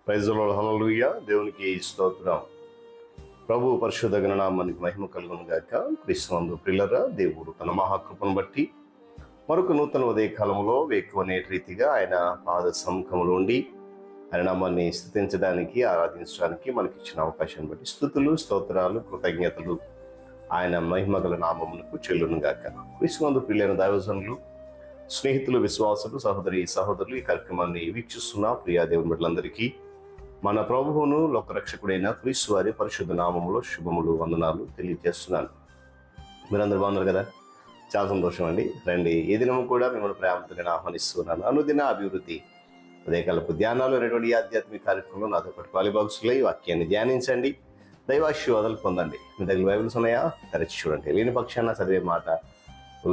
Praise the lord, హల్లెలూయా. దేవునికి స్తోత్రం. ప్రభు పరిశుద్ధ గణనామానికి మహిమ కలుగును గాక. క్రీస్తునందు ప్రియులారా, దేవుడు తన మహాకృపను బట్టి మరొక నూతన ఉదయకాలంలో వేకువనే రీతిగా ఆయన పాద సముఖంలో ఉండి ఆయన నామాన్ని స్తుతించడానికి, ఆరాధించడానికి మనకి ఇచ్చిన అవకాశాన్ని బట్టి స్తుతులు, స్తోత్రాలు, కృతజ్ఞతలు ఆయన మహిమ గల నామమునకు చెల్లును గాక. క్రీస్తునందు ప్రియులైన దైవజనులు, స్నేహితులు, విశ్వాసులు, సహోదరులు ఈ కార్యక్రమాన్ని వీక్షిస్తున్న ప్రియా దేవుని బిడ్డలందరికీ మన ప్రభువును లోకరక్షకుడైన క్రీస్తు వారి పరిశుద్ధ నామములో శుభములు, వందనాలు తెలియజేస్తున్నాను. మీరందరూ బాగున్నారు కదా? చాలా సంతోషం అండి. రండి, ఈ దినము కూడా మిమ్మల్ని ప్రేమతో నేను ఆహ్వానిస్తున్నాను. అనుదిన అభివృద్ధి ఉదయకాలపు ధ్యానాలు అనేటువంటి ఆధ్యాత్మిక కార్యక్రమంలో నాతో పాటు పాలిభాగస్సులై వాక్యాన్ని ధ్యానించండి, దైవాశీర్వాదాలు పొందండి. మీ దగ్గర బైబిల్స్ ఉన్నాయా? తెరచి చూడండి. లేని పక్షాన చదివే మాట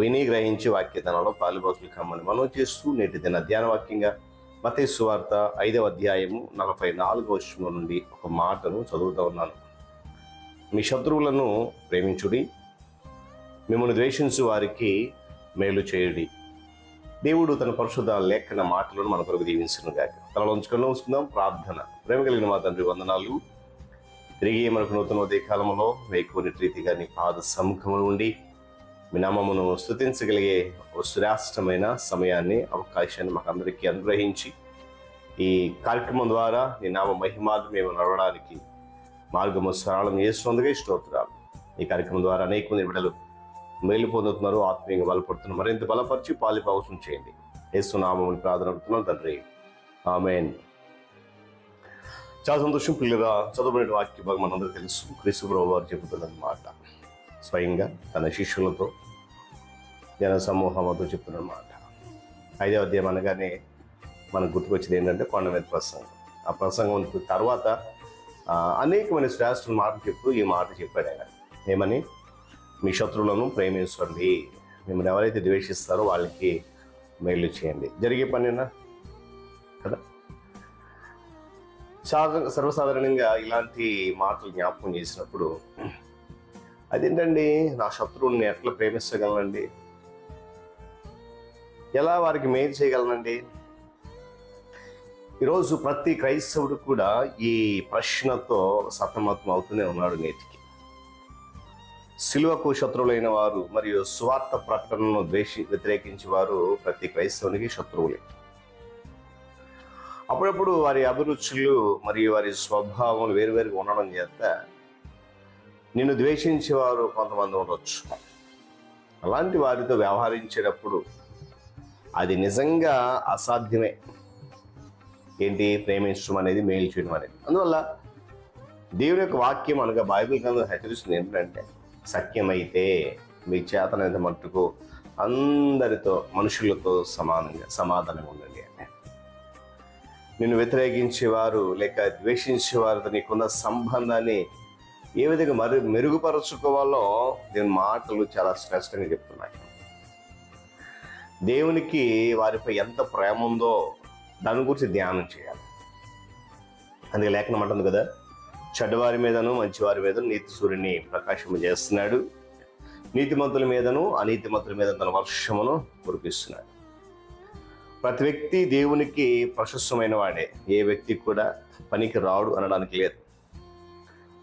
విని గ్రహించి వాక్యతనంలో పాలిభాగస్సులు కమ్మని మనం చేస్తూ నేటి దిన ధ్యాన వాక్యంగా మత్తయి సువార్త 5వ అధ్యాయము 44వ వచనం నుండి ఒక మాటను చదువుతూ ఉన్నాను. మీ శత్రువులను ప్రేమించుడి, మిమ్మల్ని ద్వేషించు వారికి మేలు చేయుడి. దేవుడు తన పరిశుద్ధ లేఖన మాటలను మన కొరకు దీవించును గాక. తనలో ఉంచుకుందాం ప్రార్థన. ప్రేమ కలిగిన మా తండ్రి, వందనాలు. తిరిగి మనకు నూతన ఉదయకాలంలో వేకువని రీతిగా నీ పాద సముఖంలో ఉండి మీ నామమును స్తుతించగలిగే ఓ శ్రేష్టమైన సమయాన్ని, అవకాశాన్ని మాకు అందరికీ అనుగ్రహించి ఈ కార్యక్రమం ద్వారా నీ నామ మహిమాలు మేము నడవడానికి మార్గము సరళం చేస్తున్నందుకే స్తోత్రాలు. ఈ కార్యక్రమం ద్వారా అనేక మంది బిడ్డలు మేలు పొందుతున్నారు, ఆత్మీయంగా బలపడుతున్నారు. మరింత బలపరిచి పాలిపావసం చేయండి. యేసు నామమును ప్రార్థన అడుగుతున్నాం తండ్రి, ఆమేన్. చాలా సంతోషం. పిల్లగా చదువుకునే వాక్య భాగం మనందరూ తెలుసు. క్రీస్తు ప్రభువు వారు చెబుతున్నమాట, స్వయంగా తన శిష్యులతో, జన సమూహంతో చెప్తున్నమాట. 5వ అధ్యాయం అనగానే మనకు గుర్తుకొచ్చేది ఏంటంటే కొండ మీద ప్రసంగం. ఆ ప్రసంగం తర్వాత అనేకమైన శ్రేష్ఠ మాటలు చెప్తూ ఈ మాట చెప్పాడు ఆయన. ఏమని? మీ శత్రువులను ప్రేమించండి, మిమ్మల్ని ఎవరైతే ద్వేషిస్తారో వాళ్ళకి మేలు చేయండి. జరిగే పనేనా కదా? సర్వసాధారణంగా ఇలాంటి మాటలు జ్ఞాపకం చేసినప్పుడు అదేంటండి, నా శత్రువుని ఎట్లా ప్రేమించగలనండి, ఎలా వారికి మేలు చేయగలనండి? ఈరోజు ప్రతి క్రైస్తవుడు కూడా ఈ ప్రశ్నతో సతమతం అవుతూనే ఉన్నాడు. నేటికి సిలువకు శత్రువులైన వారు మరియు సువార్త ప్రకటనను వ్యతిరేకించే వారు ప్రతి క్రైస్తవునికి శత్రువులే. అప్పుడప్పుడు వారి అభిరుచులు మరియు వారి స్వభావం వేరువేరుగా ఉండడం చేత నిన్ను ద్వేషించేవారు కొంతమంది ఉండవచ్చు. అలాంటి వారితో వ్యవహరించేటప్పుడు అది నిజంగా అసాధ్యమే. ఏంటి? ప్రేమించడం అనేది, మేలు చేయడం అనేది. అందువల్ల దేవుని యొక్క వాక్యం అనగా బైబిల్ గ్రంథం హెచ్చరిస్తుంది ఏంటంటే, సత్యమైతే మీ చేతనైనంత మట్టుకు అందరితో, మనుషులతో సమాధానంగా ఉండండి అంటే. నిన్ను వ్యతిరేకించేవారు లేక ద్వేషించేవారితో నీకున్న సంబంధాన్ని ఏ విధంగా మెరుగుపరుచుకోవాలో దేవుని మాటలు చాలా స్పష్టంగా చెప్తున్నాయి. దేవునికి వారిపై ఎంత ప్రేమ ఉందో దాని గురించి ధ్యానం చేయాలి. అందుకే లేఖనం అంటుంది కదా, చెడ్డవారి మీదను మంచివారి మీదను నీతి సూర్యుని ప్రకాశం చేస్తున్నాడు, నీతిమంతుల మీదను అనీతిమంతుల మీద తన వర్షమును కురిపిస్తున్నాడు. ప్రతి వ్యక్తి దేవునికి ప్రశస్తమైన వాడే. ఏ వ్యక్తి కూడా పనికి రాడు అనడానికి లేదు.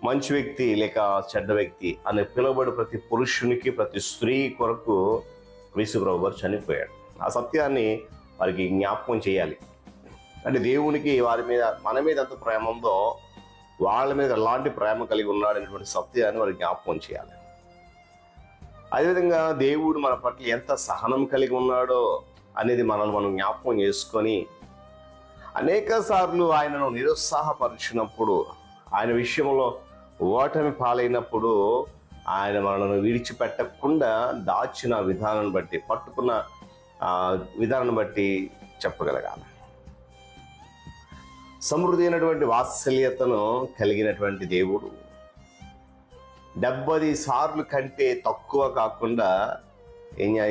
మంచి వ్యక్తి లేక చెడ్డ వ్యక్తి అని పిలువబడి ప్రతి పురుషునికి, ప్రతి స్త్రీ కొరకు క్రీస్తు ప్రభువు వారు చనిపోయాడు. ఆ సత్యాన్ని వారికి జ్ఞాపకం చేయాలి. అంటే దేవునికి వారి మీద, మన మీద ఎంత ప్రేమ ఉందో వాళ్ళ మీద ఎలాంటి ప్రేమ కలిగి ఉన్నాడు అనేటువంటి సత్యాన్ని వారికి జ్ఞాపకం చేయాలి. అదేవిధంగా దేవుడు మన పట్ల ఎంత సహనం కలిగి ఉన్నాడో అనేది మనం జ్ఞాపకం చేసుకొని, అనేక సార్లు ఆయనను నిరుత్సాహపరిచినప్పుడు, ఆయన విషయంలో ఓటమి పాలైనప్పుడు ఆయన మనల్ని విడిచిపెట్టకుండా దాచిన విధానాన్ని బట్టి, పట్టుకున్న విధానాన్ని బట్టి చెప్పగలగాలి. సమృద్ధి అయినటువంటి వాత్సల్యతను కలిగినటువంటి దేవుడు 70 సార్లు కంటే తక్కువ కాకుండా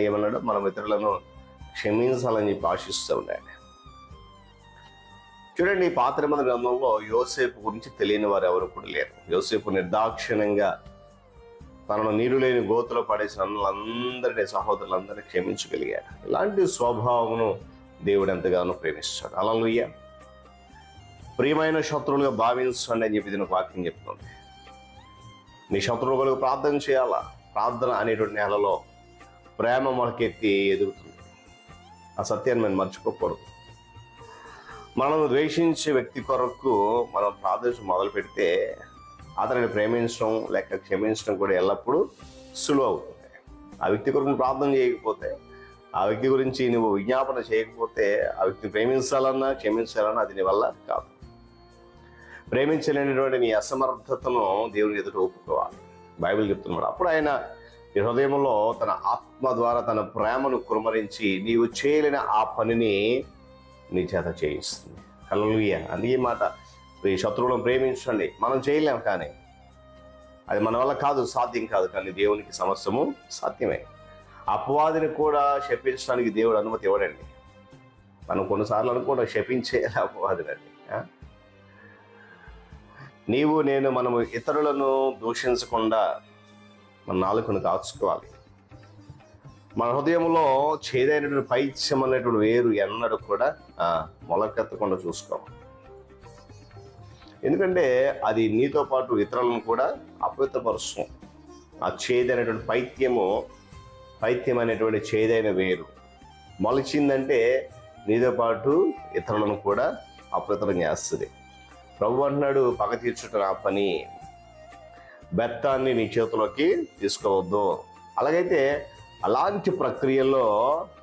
ఏమన్నాడు? మన ఇతరులను క్షమించాలని చెప్పి ఆశిస్తూ ఉన్నాడు. చూడండి, పాత నిబంధన గ్రంథంలో యోసేపు గురించి తెలియని వారు ఎవరు కూడా లేరు. యోసేపు నిర్దాక్షిణ్యంగా తనను నీరు లేని గోతులో పడేసిన అందరినీ, సహోదరులందరినీ క్షమించగలిగాడు. ఇలాంటి స్వభావమును దేవుడు ఎంతగానో ప్రేమిస్తాడు. హల్లెలూయా. ప్రియమైన శత్రువులుగా భావించండి అని చెప్పి దీనికి వాక్యం చెప్తుంది. నీ శత్రువుల కొరకు ప్రార్థన చేయాలా. ప్రార్థన అనేటువంటి నెలలో ప్రేమ మొలకెత్తి ఎదుగుతుంది. ఆ సత్యాన్ని మనం మర్చిపోకూడదు. మనం ద్వేషించే వ్యక్తి కొరకు మనం ప్రార్థన మొదలు పెడితే అతనిని ప్రేమించడం లేక క్షమించడం కూడా ఎల్లప్పుడూ సులువు అవుతుంది. ఆ వ్యక్తి కొరకు ప్రార్థన చేయకపోతే, ఆ వ్యక్తి గురించి నువ్వు విజ్ఞాపన చేయకపోతే, ఆ వ్యక్తిని ప్రేమించాలన్నా క్షమించాలన్నా అది నీ వల్ల కాదు. ప్రేమించలేనటువంటి నీ అసమర్థతను దేవుని ఎదుట ఒప్పుకోవాలి. బైబిల్ చెప్తున్నాడు. అప్పుడు ఆయన నీ హృదయంలో తన ఆత్మ ద్వారా తన ప్రేమను కుమ్మరించి నీవు చేయలేని ఆ పనిని నీ చేత చేయిస్తుంది. హల్లెలూయా. అందుకే మాట, ఈ శత్రువులను ప్రేమించండి. మనం చేయలేం, కానీ అది మన వల్ల కాదు, సాధ్యం కాదు. కానీ దేవునికి సమస్తము సాధ్యమే. అపవాదిని కూడా శపించడానికి దేవుడు అనుమతి ఇవ్వడండి. మనం కొన్నిసార్లు అనుకుంటాం శపించే అపవాదినండి. నీవు నేను మనము ఇతరులను దూషించకుండా మన నాలుకను కాచుకోవాలి. మన హృదయంలో చేదైనటువంటి పైత్యం అనేటువంటి వేరు ఎన్నడూ కూడా మొలకెత్తకుండా చూసుకోవాలి. ఎందుకంటే అది నీతో పాటు ఇతరులను కూడా అపవిత్రపరుస్తుంది. ఆ చేదైనటువంటి పైత్యం అనేటువంటి చేదైన వేరు మొలిచిందంటే నీతో పాటు ఇతరులను కూడా అపవిత్రం చేస్తుంది. ప్రభు అంటున్నాడు, పగ తీర్చుట నా పని, బెత్తాన్ని నీ చేతిలోకి తీసుకోవద్దు. అలాగైతే అలాంటి ప్రక్రియల్లో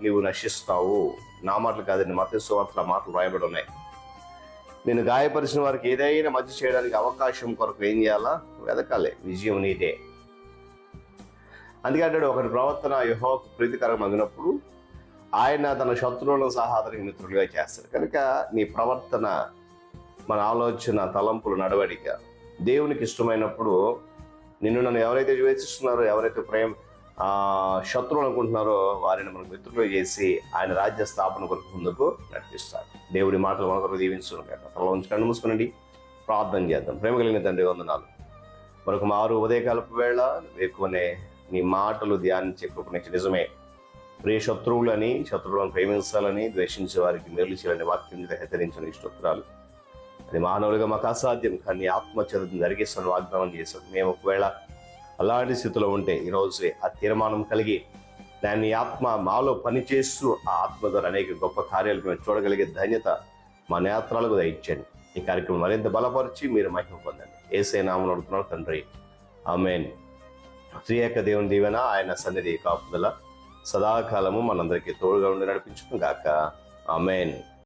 నీవు నశిస్తావు. నా మాటలు కాదండి, మత్తయి సువార్తలో మాటలు రాయబడి ఉన్నాయి. నేను గాయపరిచిన వారికి ఏదైనా మంచి చేయడానికి అవకాశం కొరకు ఏం చేయాలా? వెదకాలి. విజయం నీదే. అందుకే అంటాడు, ఒకటి ప్రవర్తన యెహోవాకు ప్రీతికరమగినప్పుడు ఆయన తన శత్రువులను సహా అతనికి మిత్రులుగా చేస్తాడు. కనుక నీ ప్రవర్తన, మన ఆలోచన, తలంపులు, నడవడిక దేవునికి ఇష్టమైనప్పుడు నిన్ను నన్ను ఎవరైతే ద్వేషిస్తున్నారో, ఎవరైతే శత్రువులు అనుకుంటున్నారో వారిని మనకు మిత్రులుగా చేసి ఆయన రాజ్య స్థాపన కొరకు ముందుకు నడిపిస్తాడు. దేవుడి మాటలు మన కొరకు దీవించును కాక. తల ఉంచి కన్ను మూసుకునండి, ప్రార్థన చేద్దాం. ప్రేమ కలిగిన తండ్రి, వందనాలు. మరొక మారు ఉదయకాలపు వేళ ఎక్కువనే నీ మాటలు ధ్యానించే కృపణించి నిజమే ప్రియ శత్రువులను ప్రేమించాలని, ద్వేషించే వారికి మేలు చేయాలని వాక్యం హెచ్చరించిన స్తోత్రాలు. అది మానవులుగా మాకు అసాధ్యం, కానీ ఆత్మచరిత్రను జరిగేస్తున్న వాగ్దానం చేశాం. మేము ఒకవేళ అలాంటి స్థితిలో ఉంటే ఈరోజే ఆ తీర్మానం కలిగి దాన్ని ఆత్మ మాలో పనిచేస్తూ ఆ ఆత్మ ద్వారా అనేక గొప్ప కార్యాలు మేము చూడగలిగే ధన్యత మా నేత్రాలకు దయచేయండి. ఈ కార్యక్రమం మరింత బలపరిచి మీరు మహిమ పొందండి. యేసయ్య నామమున అడుగుతున్నాను తండ్రి, ఆమేన్. త్రియేక దేవుని దీవెన, ఆయన సన్నిధి కాపుదల సదాకాలము మనందరికీ తోడుగా ఉండి నడిపించును గాక. ఆమేన్.